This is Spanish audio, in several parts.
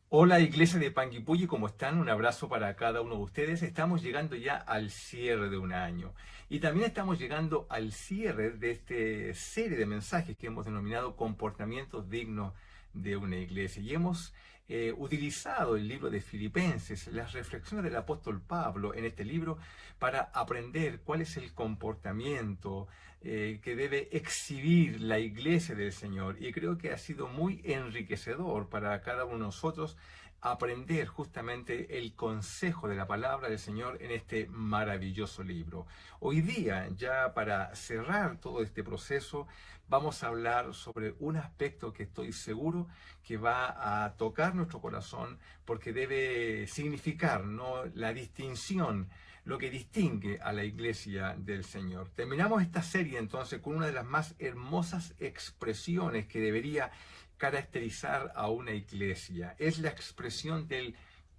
Hola Iglesia de Panguipulli, ¿cómo están? Un abrazo para cada uno de ustedes. Estamos llegando ya al cierre de un año y también estamos llegando al cierre de esta serie de mensajes que hemos denominado comportamientos dignos de una iglesia. Y hemos utilizado el libro de Filipenses, las reflexiones del apóstol Pablo en este libro para aprender cuál es el comportamiento que debe exhibir la iglesia del Señor. Y creo que ha sido muy enriquecedor para cada uno de nosotros aprender justamente el consejo de la palabra del Señor en este maravilloso libro. Hoy día, ya para cerrar todo este proceso, vamos a hablar sobre un aspecto que estoy seguro que va a tocar nuestro corazón porque debe significar, ¿no?, la distinción, lo que distingue a la iglesia del Señor. Terminamos esta serie entonces con una de las más hermosas expresiones que debería caracterizar a una iglesia. Es la expresión del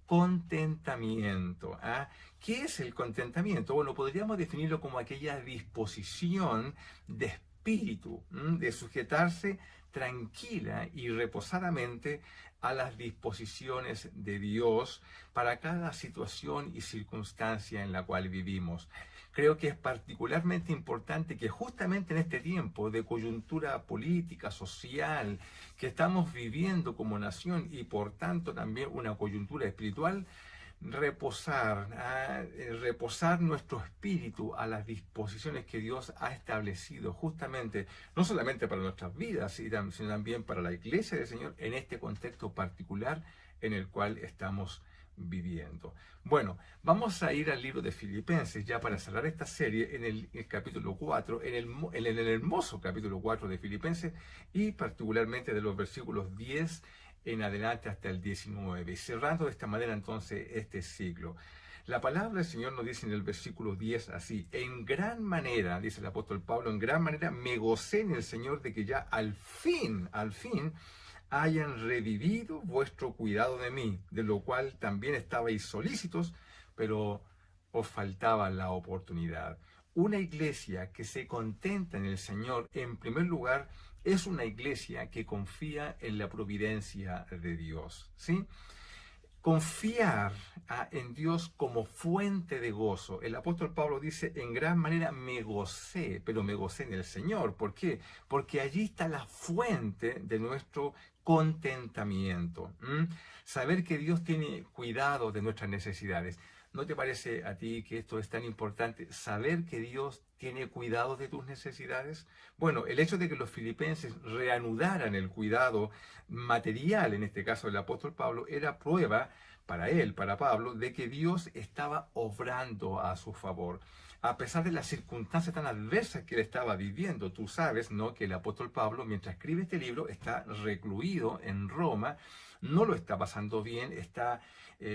contentamiento. ¿Ah? ¿Qué es el contentamiento? Bueno, podríamos definirlo como aquella disposición de espíritu, de sujetarse tranquila y reposadamente a las disposiciones de Dios para cada situación y circunstancia en la cual vivimos. Creo que es particularmente importante que justamente en este tiempo de coyuntura política, social, que estamos viviendo como nación y por tanto también una coyuntura espiritual, reposar nuestro espíritu a las disposiciones que Dios ha establecido justamente, no solamente para nuestras vidas, sino también para la iglesia del Señor en este contexto particular en el cual estamos viviendo. Bueno, vamos a ir al libro de Filipenses ya para cerrar esta serie en el capítulo 4, en el hermoso capítulo 4 de Filipenses y particularmente de los versículos 10 en adelante hasta el 19, cerrando de esta manera entonces este ciclo. La palabra del Señor nos dice en el versículo 10 así: en gran manera, dice el apóstol Pablo, en gran manera me gocé en el Señor de que ya al fin, hayan revivido vuestro cuidado de mí, de lo cual también estabais solícitos, pero os faltaba la oportunidad. Una iglesia que se contenta en el Señor, en primer lugar, es una iglesia que confía en la providencia de Dios, ¿sí? Confiar en Dios como fuente de gozo. El apóstol Pablo dice, en gran manera me gocé, pero me gocé en el Señor. ¿Por qué? Porque allí está la fuente de nuestro contentamiento. Saber que Dios tiene cuidado de nuestras necesidades. ¿No te parece a ti que esto es tan importante? Saber que Dios tiene cuidado de tus necesidades. Bueno, el hecho de que los filipenses reanudaran el cuidado material, en este caso del apóstol Pablo, era prueba para él, para Pablo, de que Dios estaba obrando a su favor. A pesar de las circunstancias tan adversas que él estaba viviendo, tú sabes, ¿no?, que el apóstol Pablo, mientras escribe este libro, está recluido en Roma, no lo está pasando bien, está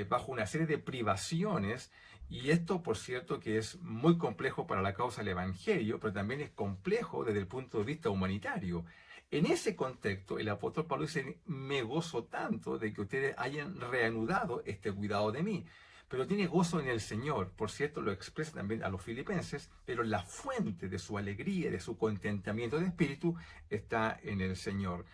bajo una serie de privaciones, y esto, por cierto, que es muy complejo para la causa del Evangelio, pero también es complejo desde el punto de vista humanitario. En ese contexto, el apóstol Pablo dice, me gozo tanto de que ustedes hayan reanudado este cuidado de mí. Pero tiene gozo en el Señor. Por cierto, lo expresa también a los filipenses, pero la fuente de su alegría, de su contentamiento de espíritu, está en el Señor.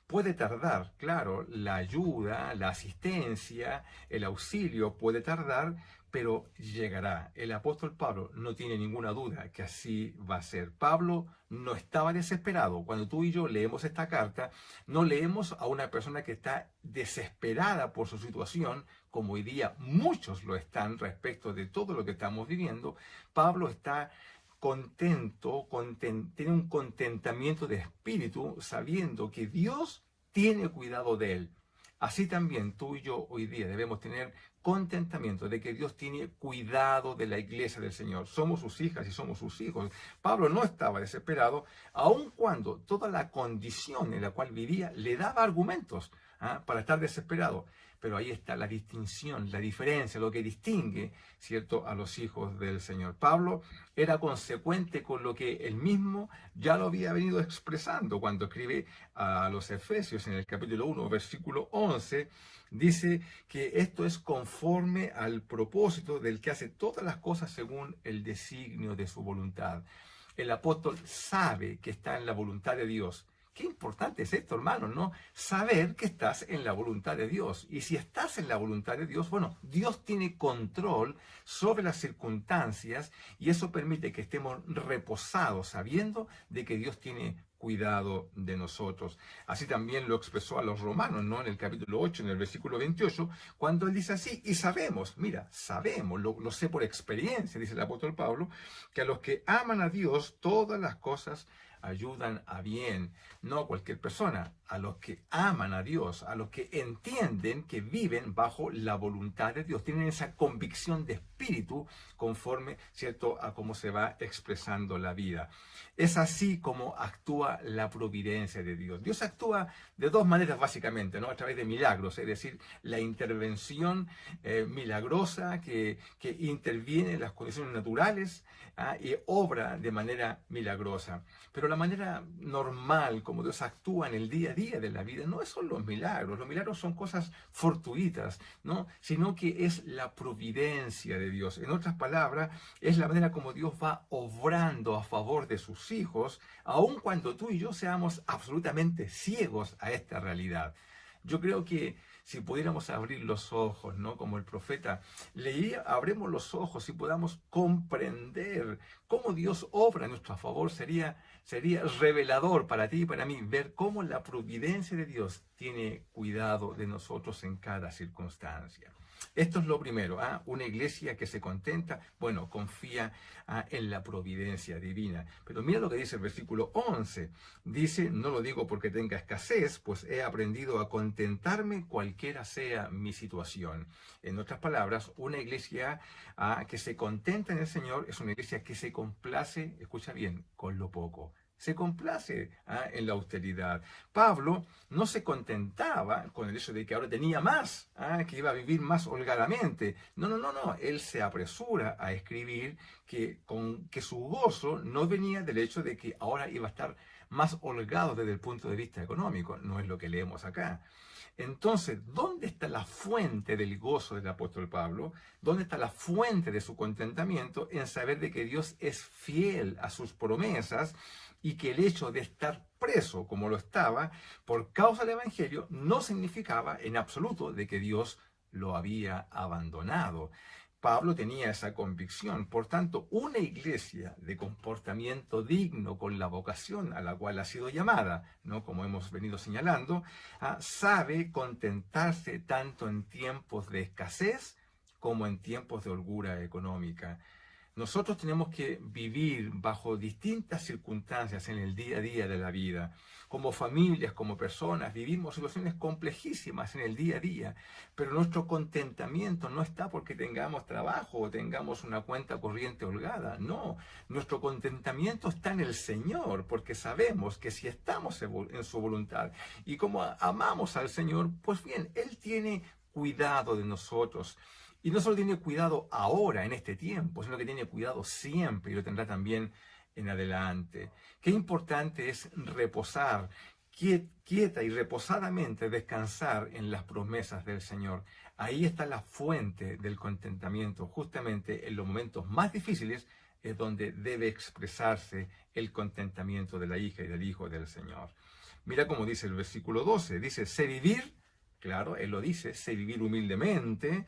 Puede tardar, claro, la ayuda, la asistencia, el auxilio puede tardar, pero llegará. El apóstol Pablo no tiene ninguna duda que así va a ser. Pablo no estaba desesperado. Cuando tú y yo leemos esta carta, no leemos a una persona que está desesperada por su situación, como hoy día muchos lo están respecto de todo lo que estamos viviendo. Pablo está contento, tiene un contentamiento de espíritu, sabiendo que Dios tiene cuidado de él. Así también tú y yo hoy día debemos tener contentamiento de que Dios tiene cuidado de la iglesia del Señor. Somos sus hijas y somos sus hijos. Pablo no estaba desesperado, aun cuando toda la condición en la cual vivía le daba argumentos para estar desesperado. Pero ahí está la distinción, la diferencia, lo que distingue, ¿cierto?, a los hijos del Señor. Pablo era consecuente con lo que él mismo ya lo había venido expresando cuando escribe a los Efesios en el capítulo 1, versículo 11, dice que esto es conforme al propósito del que hace todas las cosas según el designio de su voluntad. El apóstol sabe que está en la voluntad de Dios Qué importante es esto, hermano, ¿no? Saber que estás en la voluntad de Dios. Y si estás en la voluntad de Dios, bueno, Dios tiene control sobre las circunstancias y eso permite que estemos reposados sabiendo de que Dios tiene cuidado de nosotros. Así también lo expresó a los romanos, ¿no? En el capítulo 8, en el versículo 28, cuando él dice así, y sabemos, mira, sabemos, lo sé por experiencia, dice el apóstol Pablo, que a los que aman a Dios, todas las cosas ayudan a bien, no a cualquier persona, a los que aman a Dios, a los que entienden que viven bajo la voluntad de Dios, tienen esa convicción de espíritu conforme, ¿cierto?, a cómo se va expresando la vida. Es así como actúa la providencia de Dios. Dios actúa de dos maneras básicamente, ¿no? A través de milagros, es decir, la intervención milagrosa que interviene en las condiciones naturales y obra de manera milagrosa. Pero la manera normal como Dios actúa en el día a día de la vida no son los milagros. Los milagros son cosas fortuitas, ¿no? Sino que es la providencia de Dios. En otras palabras, es la manera como Dios va obrando a favor de sus hijos, aun cuando tú y yo seamos absolutamente ciegos a esta realidad. Yo creo que si pudiéramos abrir los ojos, ¿no? Como el profeta leía, abremos los ojos y podamos comprender cómo Dios obra a nuestro favor, sería revelador para ti y para mí ver cómo la providencia de Dios tiene cuidado de nosotros en cada circunstancia. Esto es lo primero, una iglesia que se contenta, bueno, confía en la providencia divina. Pero mira lo que dice el versículo 11. Dice, no lo digo porque tenga escasez, pues he aprendido a contentarme cualquiera sea mi situación. En otras palabras, una iglesia que se contenta en el Señor es una iglesia que se complace, escucha bien, con lo poco. Se complace en la austeridad. Pablo no se contentaba con el hecho de que ahora tenía más, que iba a vivir más holgadamente. No. Él se apresura a escribir que su gozo no venía del hecho de que ahora iba a estar más holgado desde el punto de vista económico. No es lo que leemos acá. Entonces, ¿dónde está la fuente del gozo del apóstol Pablo? ¿Dónde está la fuente de su contentamiento? En saber de que Dios es fiel a sus promesas y que el hecho de estar preso como lo estaba por causa del Evangelio no significaba en absoluto de que Dios lo había abandonado. Pablo tenía esa convicción. Por tanto, una iglesia de comportamiento digno con la vocación a la cual ha sido llamada, ¿no? Como hemos venido señalando, sabe contentarse tanto en tiempos de escasez como en tiempos de holgura económica. Nosotros tenemos que vivir bajo distintas circunstancias en el día a día de la vida. Como familias, como personas, vivimos situaciones complejísimas en el día a día, pero nuestro contentamiento no está porque tengamos trabajo o tengamos una cuenta corriente holgada. No, nuestro contentamiento está en el Señor, porque sabemos que si estamos en su voluntad y como amamos al Señor, pues bien, Él tiene cuidado de nosotros. Y no solo tiene cuidado ahora, en este tiempo, sino que tiene cuidado siempre y lo tendrá también en adelante. Qué importante es reposar, quieta y reposadamente descansar en las promesas del Señor. Ahí está la fuente del contentamiento. Justamente en los momentos más difíciles es donde debe expresarse el contentamiento de la hija y del hijo del Señor. Mira cómo dice el versículo 12. Dice, sé vivir. Claro, él lo dice, sé vivir humildemente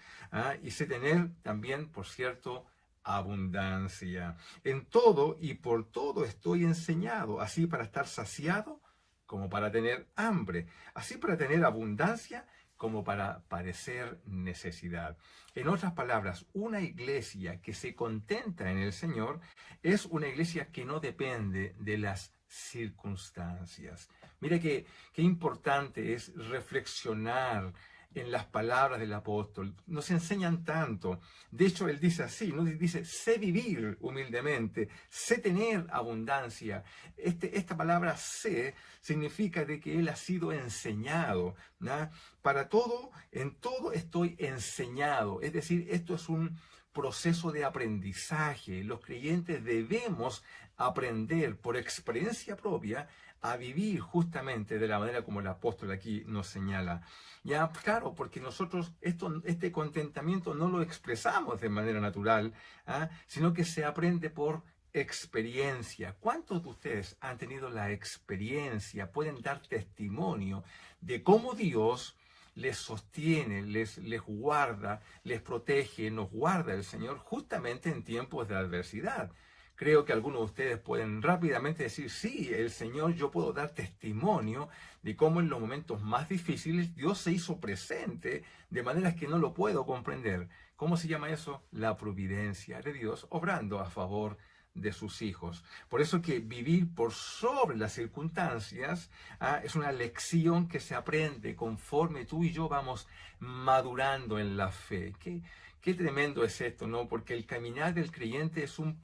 y sé tener también, por cierto, abundancia. En todo y por todo estoy enseñado, así para estar saciado como para tener hambre, así para tener abundancia como para padecer necesidad. En otras palabras, una iglesia que se contenta en el Señor es una iglesia que no depende de las circunstancias. Mira qué importante es reflexionar en las palabras del apóstol. Nos enseñan tanto. De hecho, él dice así, ¿no? Dice, sé vivir humildemente, sé tener abundancia. Esta palabra sé significa de que él ha sido enseñado, ¿no? Para todo, en todo estoy enseñado. Es decir, esto es un proceso de aprendizaje. Los creyentes debemos aprender por experiencia propia a vivir justamente de la manera como el apóstol aquí nos señala. Ya, claro, porque nosotros este contentamiento no lo expresamos de manera natural, sino que se aprende por experiencia. ¿Cuántos de ustedes han tenido la experiencia, pueden dar testimonio de cómo Dios les sostiene, les guarda, les protege, nos guarda el Señor justamente en tiempos de adversidad? Creo que algunos de ustedes pueden rápidamente decir, sí, el Señor, yo puedo dar testimonio de cómo en los momentos más difíciles Dios se hizo presente de maneras que no lo puedo comprender. ¿Cómo se llama eso? La providencia de Dios obrando a favor de sus hijos. Por eso que vivir por sobre las circunstancias es una lección que se aprende conforme tú y yo vamos madurando en la fe. Qué tremendo es esto, ¿no? Porque el caminar del creyente es un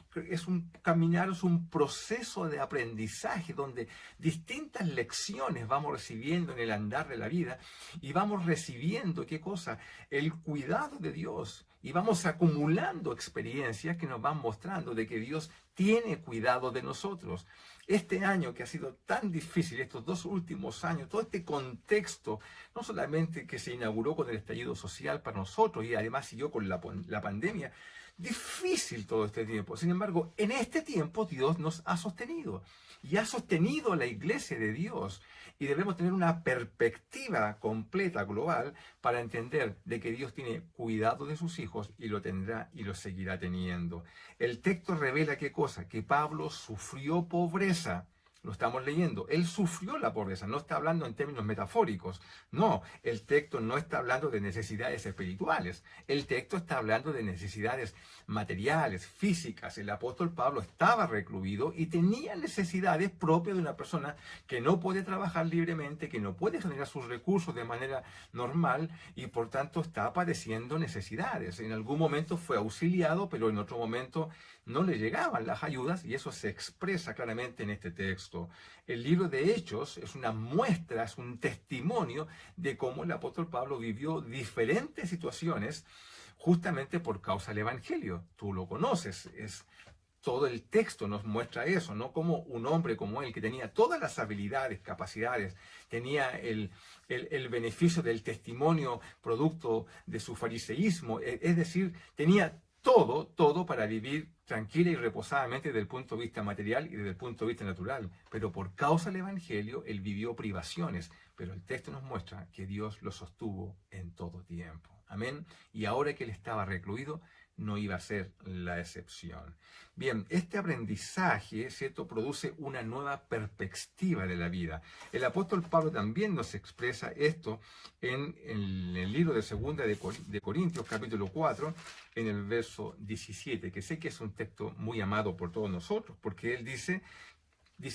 caminar, es un proceso de aprendizaje donde distintas lecciones vamos recibiendo en el andar de la vida y vamos recibiendo, ¿qué cosa? El cuidado de Dios. Y vamos acumulando experiencias que nos van mostrando de que Dios tiene cuidado de nosotros. Este año que ha sido tan difícil, estos 2 últimos años, todo este contexto, no solamente que se inauguró con el estallido social para nosotros y además siguió con la pandemia, difícil todo este tiempo. Sin embargo, en este tiempo Dios nos ha sostenido y ha sostenido a la iglesia de Dios. Y debemos tener una perspectiva completa, global, para entender de que Dios tiene cuidado de sus hijos y lo tendrá y lo seguirá teniendo. El texto revela qué cosa, que Pablo sufrió pobreza. Lo estamos leyendo. Él sufrió la pobreza. No está hablando en términos metafóricos. No, el texto no está hablando de necesidades espirituales. El texto está hablando de necesidades materiales, físicas. El apóstol Pablo estaba recluido y tenía necesidades propias de una persona que no puede trabajar libremente, que no puede generar sus recursos de manera normal y por tanto está padeciendo necesidades. En algún momento fue auxiliado, pero en otro momento no le llegaban las ayudas y eso se expresa claramente en este texto. El libro de Hechos es una muestra, es un testimonio de cómo el apóstol Pablo vivió diferentes situaciones justamente por causa del Evangelio. Tú lo conoces, todo el texto nos muestra eso, ¿no? Como un hombre como él, que tenía todas las habilidades, capacidades, tenía el beneficio del testimonio producto de su fariseísmo, es decir, tenía todo para vivir tranquila y reposadamente desde el punto de vista material y desde el punto de vista natural. Pero por causa del Evangelio, él vivió privaciones. Pero el texto nos muestra que Dios lo sostuvo en todo tiempo. Amén. Y ahora que él estaba recluido, no iba a ser la excepción. Bien, este aprendizaje, ¿cierto?, produce una nueva perspectiva de la vida. El apóstol Pablo también nos expresa esto en el libro de Segunda de Corintios, capítulo 4, en el verso 17, que sé que es un texto muy amado por todos nosotros, porque él dice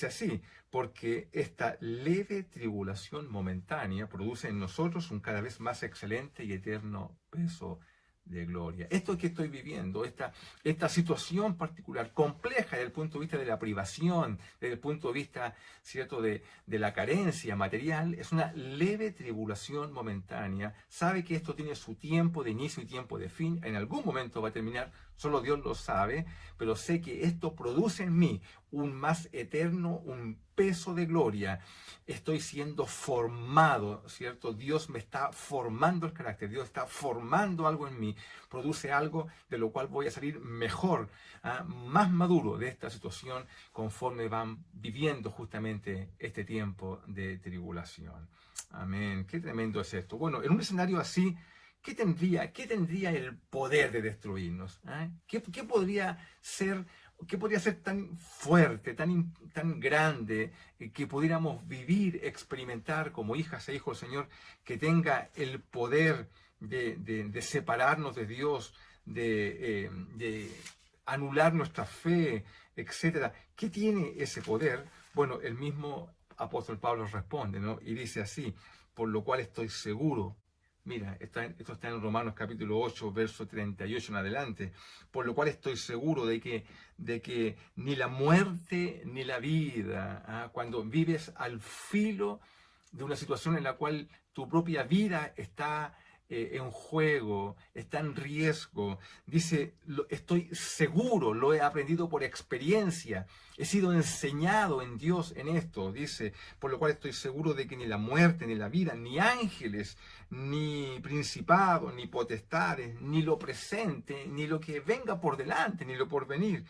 así, porque esta leve tribulación momentánea produce en nosotros un cada vez más excelente y eterno peso de gloria. Esto que estoy viviendo, esta situación particular, compleja desde el punto de vista de la privación, desde el punto de vista, ¿cierto?, de la carencia material, es una leve tribulación momentánea. Sabe que esto tiene su tiempo de inicio y tiempo de fin. En algún momento va a terminar, solo Dios lo sabe, pero sé que esto produce en mí un más eterno, un peso de gloria. Estoy siendo formado, ¿cierto? Dios me está formando el carácter, Dios está formando algo en mí, produce algo de lo cual voy a salir mejor, más maduro de esta situación conforme van viviendo justamente este tiempo de tribulación. Amén. Qué tremendo es esto. Bueno, en un escenario así, ¿qué tendría el poder de destruirnos? ¿Qué podría ser? ¿Qué podría ser tan fuerte, tan grande, que pudiéramos vivir, experimentar como hijas e hijos del Señor, que tenga el poder de separarnos de Dios, de anular nuestra fe, etcétera? ¿Qué tiene ese poder? Bueno, el mismo apóstol Pablo responde, ¿no? Y dice así, por lo cual estoy seguro. Mira, esto está en Romanos capítulo 8, verso 38 en adelante. Por lo cual estoy seguro de que ni la muerte ni la vida, cuando vives al filo de una situación en la cual tu propia vida está en juego, está en riesgo. Dice, estoy seguro, lo he aprendido por experiencia, he sido enseñado en Dios en esto. Dice, por lo cual estoy seguro de que ni la muerte, ni la vida, ni ángeles, ni principados, ni potestades, ni lo presente, ni lo que venga por delante, ni lo por venir,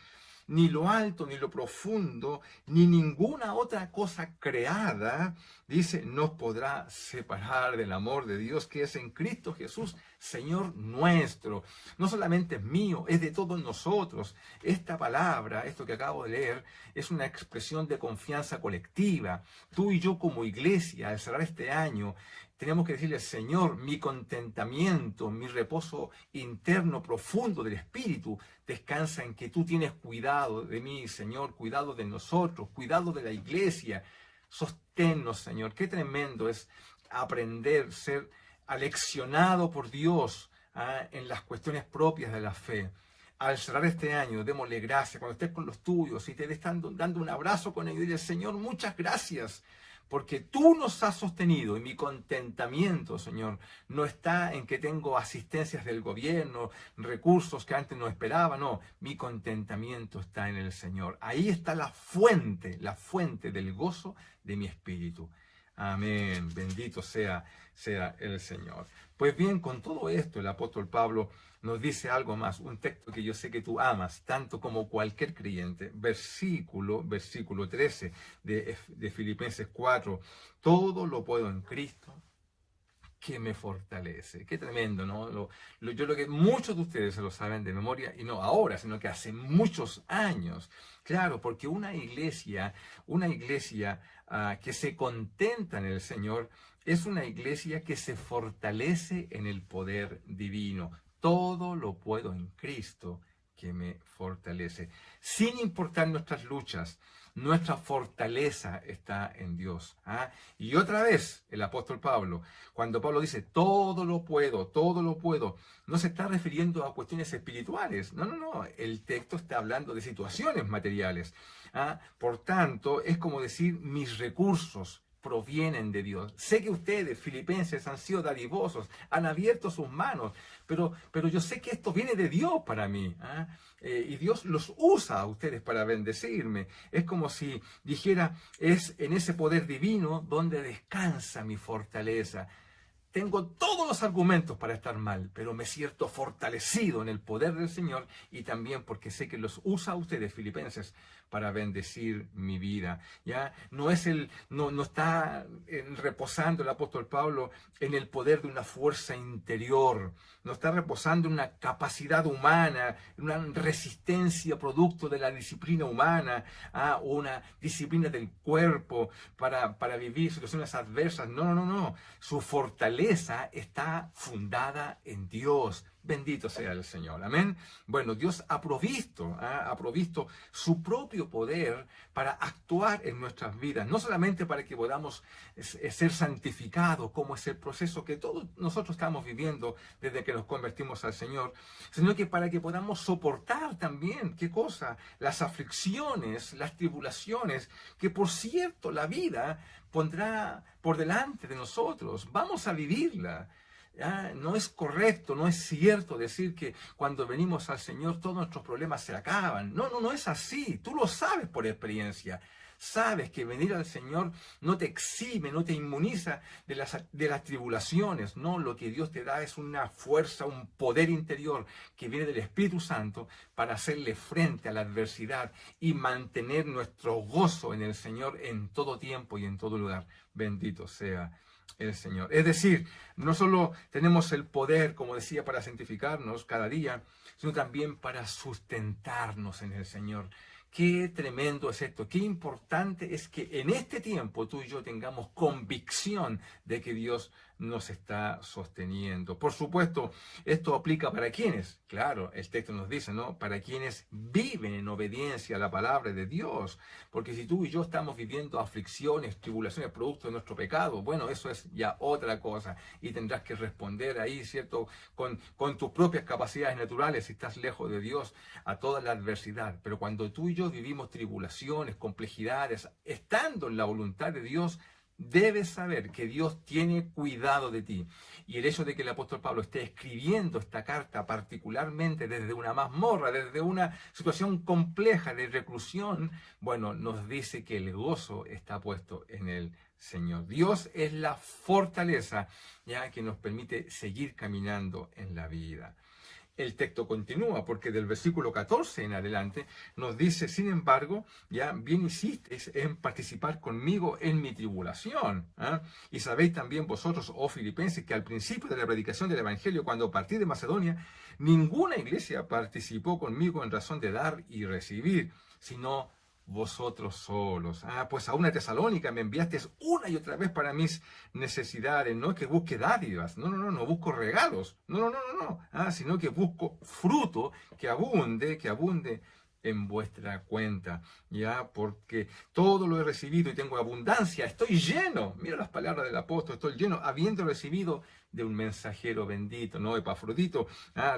ni lo alto, ni lo profundo, ni ninguna otra cosa creada, dice, nos podrá separar del amor de Dios que es en Cristo Jesús, Señor nuestro. No solamente es mío, es de todos nosotros. Esta palabra, esto que acabo de leer, es una expresión de confianza colectiva. Tú y yo como iglesia, al cerrar este año, tenemos que decirle, Señor, mi contentamiento, mi reposo interno profundo del Espíritu descansa en que tú tienes cuidado de mí, Señor, cuidado de nosotros, cuidado de la iglesia. Sosténnos, Señor. Qué tremendo es aprender, ser aleccionado por Dios en las cuestiones propias de la fe. Al cerrar este año, démosle gracias. Cuando estés con los tuyos y te están dando un abrazo con ellos, dile, Señor, muchas gracias. Porque tú nos has sostenido y mi contentamiento, Señor, no está en que tengo asistencias del gobierno, recursos que antes no esperaba, no. Mi contentamiento está en el Señor. Ahí está la fuente del gozo de mi espíritu. Amén. Bendito sea el Señor. Pues bien, con todo esto, el apóstol Pablo nos dice algo más, un texto que yo sé que tú amas, tanto como cualquier creyente. Versículo 13 de Filipenses 4. Todo lo puedo en Cristo que me fortalece. Qué tremendo, ¿no? Yo lo que muchos de ustedes se lo saben de memoria, y no ahora, sino que hace muchos años. Claro, porque una iglesia que se contenta en el Señor es una iglesia que se fortalece en el poder divino. Todo lo puedo en Cristo que me fortalece. Sin importar nuestras luchas, nuestra fortaleza está en Dios. Y otra vez, el apóstol Pablo, cuando Pablo dice, todo lo puedo, no se está refiriendo a cuestiones espirituales. No. El texto está hablando de situaciones materiales. Por tanto, es como decir, mis recursos provienen de Dios. Sé que ustedes, filipenses, han sido dadivosos, han abierto sus manos, pero yo sé que esto viene de Dios para mí. Y Dios los usa a ustedes para bendecirme. Es como si dijera, es en ese poder divino donde descansa mi fortaleza. Tengo todos los argumentos para estar mal, pero me siento fortalecido en el poder del Señor y también porque sé que los usa a ustedes, filipenses, para bendecir mi vida. ¿Ya? No está reposando el apóstol Pablo en el poder de una fuerza interior, no está reposando en una capacidad humana, en una resistencia producto de la disciplina humana, o una disciplina del cuerpo para vivir situaciones adversas. No. Su fortaleza está fundada en Dios. Bendito sea el Señor. Amén. Bueno, Dios ha provisto su propio poder para actuar en nuestras vidas. No solamente para que podamos ser santificados, como es el proceso que todos nosotros estamos viviendo desde que nos convertimos al Señor, sino que para que podamos soportar también, ¿qué cosa? Las aflicciones, las tribulaciones, que por cierto la vida pondrá por delante de nosotros. Vamos a vivirla. No es correcto, no es cierto decir que cuando venimos al Señor todos nuestros problemas se acaban. No es así. Tú lo sabes por experiencia. Sabes que venir al Señor no te exime, no te inmuniza de las tribulaciones. No, lo que Dios te da es una fuerza, un poder interior que viene del Espíritu Santo para hacerle frente a la adversidad y mantener nuestro gozo en el Señor en todo tiempo y en todo lugar. Bendito sea el Señor. Es decir, no solo tenemos el poder, como decía, para santificarnos cada día, sino también para sustentarnos en el Señor. Qué tremendo es esto, qué importante es que en este tiempo tú y yo tengamos convicción de que Dios nos está sosteniendo. Por supuesto, esto aplica para quienes, claro, el texto nos dice, ¿no? Para quienes viven en obediencia a la palabra de Dios. Porque si tú y yo estamos viviendo aflicciones, tribulaciones, producto de nuestro pecado, bueno, eso es ya otra cosa. Y tendrás que responder ahí, ¿cierto? Con tus propias capacidades naturales, si estás lejos de Dios, a toda la adversidad. Pero cuando tú y yo vivimos tribulaciones, complejidades, estando en la voluntad de Dios, debes saber que Dios tiene cuidado de ti. Y el hecho de que el apóstol Pablo esté escribiendo esta carta particularmente desde una mazmorra, desde una situación compleja de reclusión, bueno, nos dice que el gozo está puesto en el Señor. Dios es la fortaleza, ya, que nos permite seguir caminando en la vida. el texto continúa, porque del versículo 14 en adelante nos dice, sin embargo, ya bien hicisteis en participar conmigo en mi tribulación. ¿Ah? Y sabéis también vosotros, oh filipenses, que al principio de la predicación del Evangelio, cuando partí de Macedonia, ninguna iglesia participó conmigo en razón de dar y recibir, sino vosotros solos. Pues a una Tesalónica me enviaste una y otra vez para mis necesidades. No es que busque dádivas, no busco regalos, sino que busco fruto que abunde en vuestra cuenta, ya, porque todo lo he recibido y tengo abundancia, estoy lleno, mira las palabras del apóstol, estoy lleno, habiendo recibido de un mensajero bendito, ¿no? Epafrodito,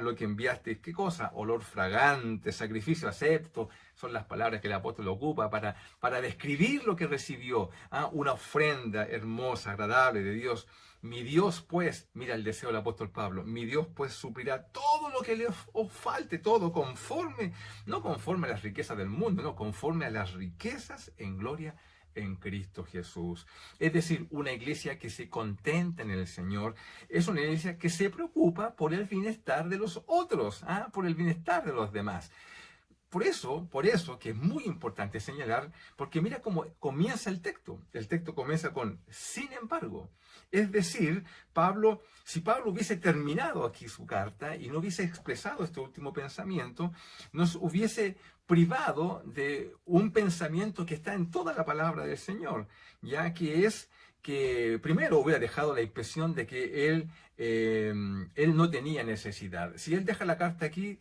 lo que enviaste, ¿qué cosa? Olor fragante, sacrificio acepto, son las palabras que el apóstol ocupa para describir lo que recibió, una ofrenda hermosa, agradable de Dios. Mi Dios, pues, mira el deseo del apóstol Pablo, mi Dios, pues, suplirá todo lo que le os falte, todo conforme, no conforme a las riquezas del mundo, no, conforme a las riquezas en gloria en Cristo Jesús. Es decir, una iglesia que se contenta en el Señor es una iglesia que se preocupa por el bienestar de los otros, por el bienestar de los demás. Por eso que es muy importante señalar, porque mira cómo comienza el texto. El texto comienza con sin embargo. Es decir, si Pablo hubiese terminado aquí su carta y no hubiese expresado este último pensamiento, nos hubiese privado de un pensamiento que está en toda la palabra del Señor, ya que es que primero hubiera dejado la impresión de que él no tenía necesidad. Si él deja la carta aquí,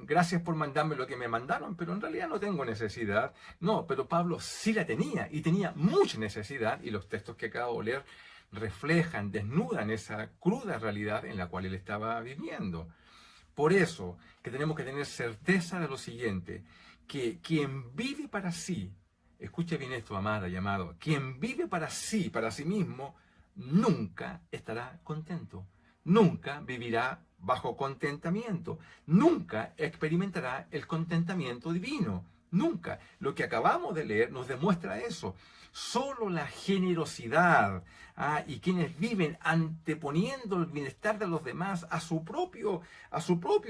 gracias por mandarme lo que me mandaron, pero en realidad no tengo necesidad. No, pero Pablo sí la tenía y tenía mucha necesidad, y los textos que acabo de leer reflejan, desnudan esa cruda realidad en la cual él estaba viviendo. Por eso que tenemos que tener certeza de lo siguiente, que quien vive para sí, escuche bien esto, amada y amado, quien vive para sí mismo, nunca estará contento, nunca vivirá bajo contentamiento, nunca experimentará el contentamiento divino, nunca. Lo que acabamos de leer nos demuestra eso. Solo la generosidad y quienes viven anteponiendo el bienestar de los demás a su propio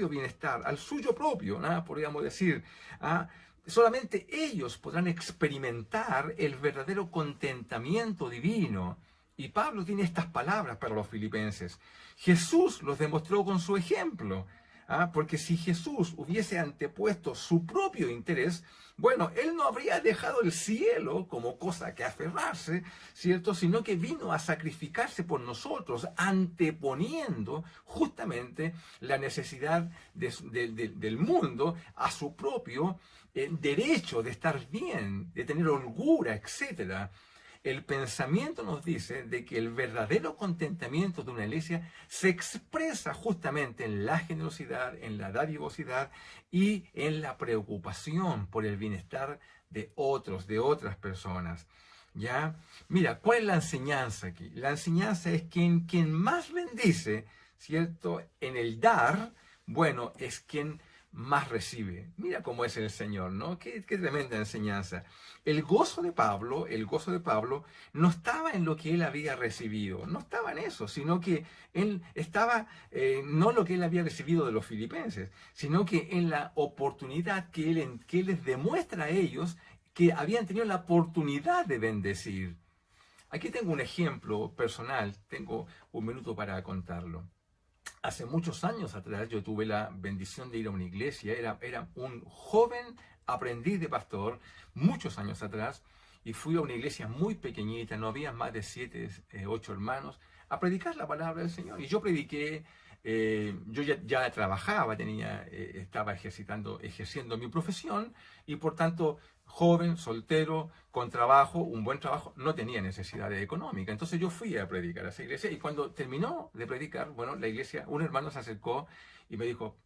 bienestar, al suyo propio, podríamos decir, solamente ellos podrán experimentar el verdadero contentamiento divino. Y Pablo tiene estas palabras para los filipenses. Jesús los demostró con su ejemplo. Porque si Jesús hubiese antepuesto su propio interés, bueno, él no habría dejado el cielo como cosa que aferrarse, ¿cierto? Sino que vino a sacrificarse por nosotros, anteponiendo justamente la necesidad del mundo a su propio derecho de estar bien, de tener holgura, etcétera. El pensamiento nos dice de que el verdadero contentamiento de una iglesia se expresa justamente en la generosidad, en la dadivosidad y en la preocupación por el bienestar de otros, de otras personas. ¿Ya? Mira, ¿cuál es la enseñanza aquí? La enseñanza es que quien más bendice, ¿cierto? En el dar, bueno, es quien más recibe. Mira cómo es el Señor, ¿no? Qué tremenda enseñanza. El gozo de Pablo no estaba en lo que él había recibido, no estaba en eso, sino que él estaba, no lo que él había recibido de los filipenses, sino que en la oportunidad que él les demuestra a ellos que habían tenido la oportunidad de bendecir. Aquí tengo un ejemplo personal, tengo un minuto para contarlo. Hace muchos años atrás yo tuve la bendición de ir a una iglesia, era un joven aprendiz de pastor, muchos años atrás, y fui a una iglesia muy pequeñita, no había más de 7, 8 hermanos, a predicar la palabra del Señor. Y yo prediqué, yo ya trabajaba, estaba ejerciendo mi profesión, y por tanto, joven, soltero, con trabajo, un buen trabajo, no tenía necesidad económica. Entonces yo fui a predicar a esa iglesia, y cuando terminó de predicar, bueno, la iglesia, un hermano se acercó y me dijo,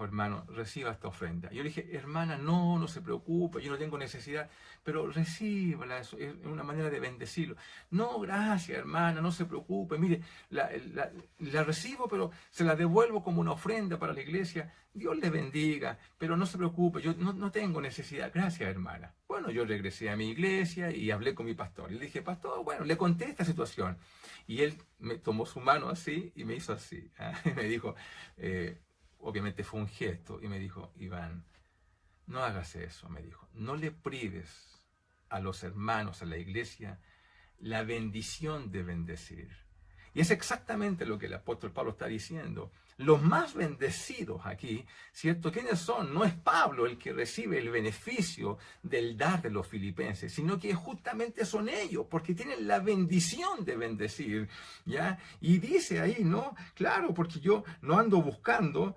hermano, reciba esta ofrenda. Y yo le dije, hermana, no se preocupe, yo no tengo necesidad, pero recíbala, es una manera de bendecirlo. No, gracias, hermana, no se preocupe, mire, la recibo, pero se la devuelvo como una ofrenda para la iglesia. Dios le bendiga, pero no se preocupe, yo no tengo necesidad. Gracias, hermana. Bueno, yo regresé a mi iglesia y hablé con mi pastor. Y le dije, pastor, bueno, le conté esta situación. Y él me tomó su mano así y me hizo así. Y me dijo, obviamente fue un gesto, y me dijo, Iván, no hagas eso, me dijo, no le prives a los hermanos, a la iglesia, la bendición de bendecir. Y es exactamente lo que el apóstol Pablo está diciendo. Los más bendecidos aquí, ¿cierto? ¿Quiénes son? No es Pablo el que recibe el beneficio del dar de los filipenses, sino que justamente son ellos, porque tienen la bendición de bendecir, ¿ya? Y dice ahí, ¿no? Claro, porque yo no ando buscando...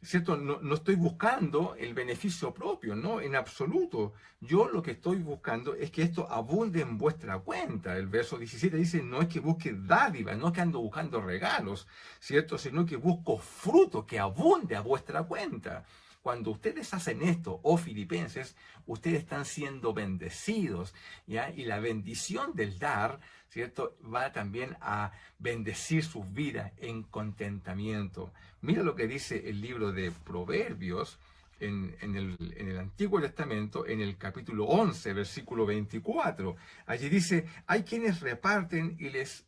¿cierto? No estoy buscando el beneficio propio, ¿no? En absoluto. Yo lo que estoy buscando es que esto abunde en vuestra cuenta. El verso 17 dice, no es que busque dádivas, no es que ando buscando regalos, ¿cierto? Sino que busco fruto que abunde a vuestra cuenta. Cuando ustedes hacen esto, oh filipenses, ustedes están siendo bendecidos, ¿ya? Y la bendición del dar, ¿cierto? Va también a bendecir sus vidas en contentamiento. Mira lo que dice el libro de Proverbios en el Antiguo Testamento, en el capítulo 11, versículo 24. Allí dice, hay quienes reparten y les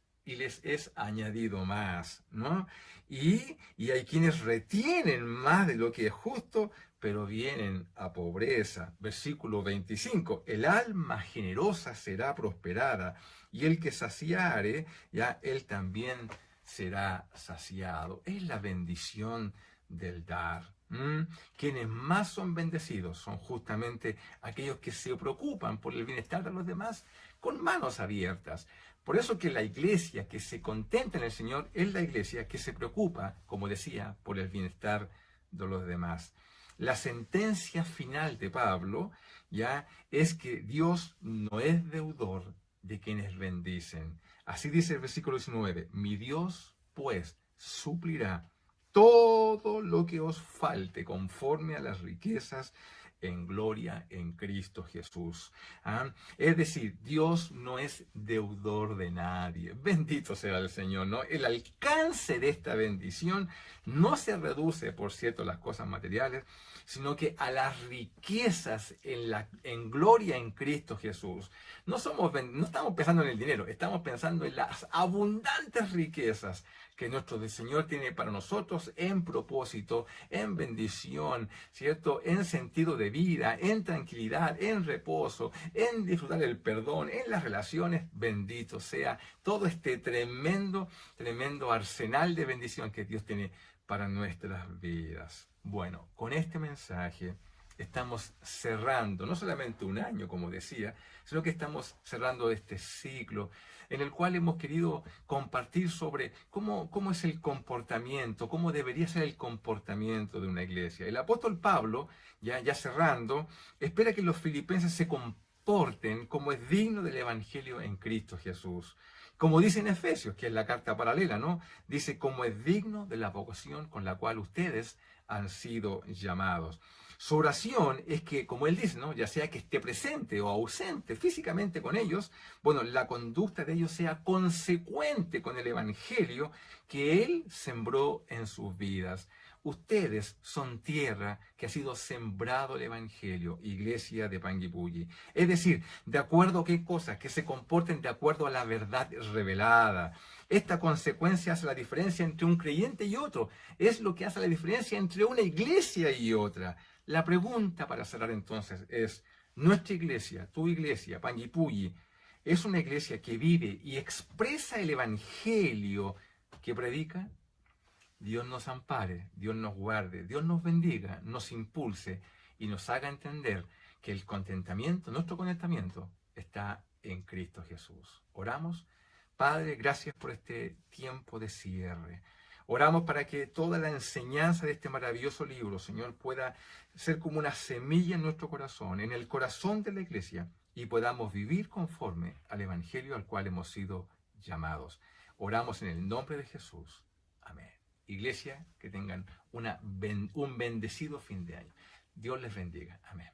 es añadido más, ¿no? Y hay quienes retienen más de lo que es justo, pero vienen a pobreza. Versículo 25, el alma generosa será prosperada, y el que saciare, ya él también será saciado. Es la bendición del dar. Quienes más son bendecidos son justamente aquellos que se preocupan por el bienestar de los demás con manos abiertas. Por eso que la iglesia que se contenta en el Señor es la iglesia que se preocupa, como decía, por el bienestar de los demás. La sentencia final de Pablo ya es que Dios no es deudor de quienes bendicen. Así dice el versículo 19, mi Dios pues suplirá todo lo que os falte conforme a las riquezas en gloria en Cristo Jesús. ¿Ah? Es decir, Dios no es deudor de nadie. Bendito sea el Señor, ¿no? El alcance de esta bendición no se reduce, por cierto, a las cosas materiales, sino que a las riquezas en gloria en Cristo Jesús. No estamos pensando en el dinero, estamos pensando en las abundantes riquezas que nuestro Señor tiene para nosotros en propósito, en bendición, ¿cierto? En sentido de vida, en tranquilidad, en reposo, en disfrutar el perdón, en las relaciones. Bendito sea todo este tremendo, tremendo arsenal de bendición que Dios tiene para nuestras vidas. Bueno, con este mensaje estamos cerrando no solamente un año, como decía, sino que estamos cerrando este ciclo en el cual hemos querido compartir sobre cómo es el comportamiento, cómo debería ser el comportamiento de una iglesia. El apóstol Pablo, ya cerrando, espera que los filipenses se comporten como es digno del evangelio en Cristo Jesús. Como dice en Efesios, que es la carta paralela, ¿no? Dice, como es digno de la vocación con la cual ustedes han sido llamados. Su oración es que, como él dice, ¿no? Ya sea que esté presente o ausente físicamente con ellos, bueno, la conducta de ellos sea consecuente con el evangelio que él sembró en sus vidas. Ustedes son tierra que ha sido sembrado el evangelio, iglesia de Panguipulli. Es decir, de acuerdo a qué cosas, que se comporten de acuerdo a la verdad revelada. Esta consecuencia hace la diferencia entre un creyente y otro. Es lo que hace la diferencia entre una iglesia y otra. La pregunta para cerrar entonces es, ¿nuestra iglesia, tu iglesia, Panguipulli, es una iglesia que vive y expresa el evangelio que predica? Dios nos ampare, Dios nos guarde, Dios nos bendiga, nos impulse y nos haga entender que el contentamiento, nuestro contentamiento, está en Cristo Jesús. Oramos. Padre, gracias por este tiempo de cierre. Oramos para que toda la enseñanza de este maravilloso libro, Señor, pueda ser como una semilla en nuestro corazón, en el corazón de la iglesia, y podamos vivir conforme al evangelio al cual hemos sido llamados. Oramos en el nombre de Jesús. Amén. Iglesia, que tengan un bendecido fin de año. Dios les bendiga. Amén.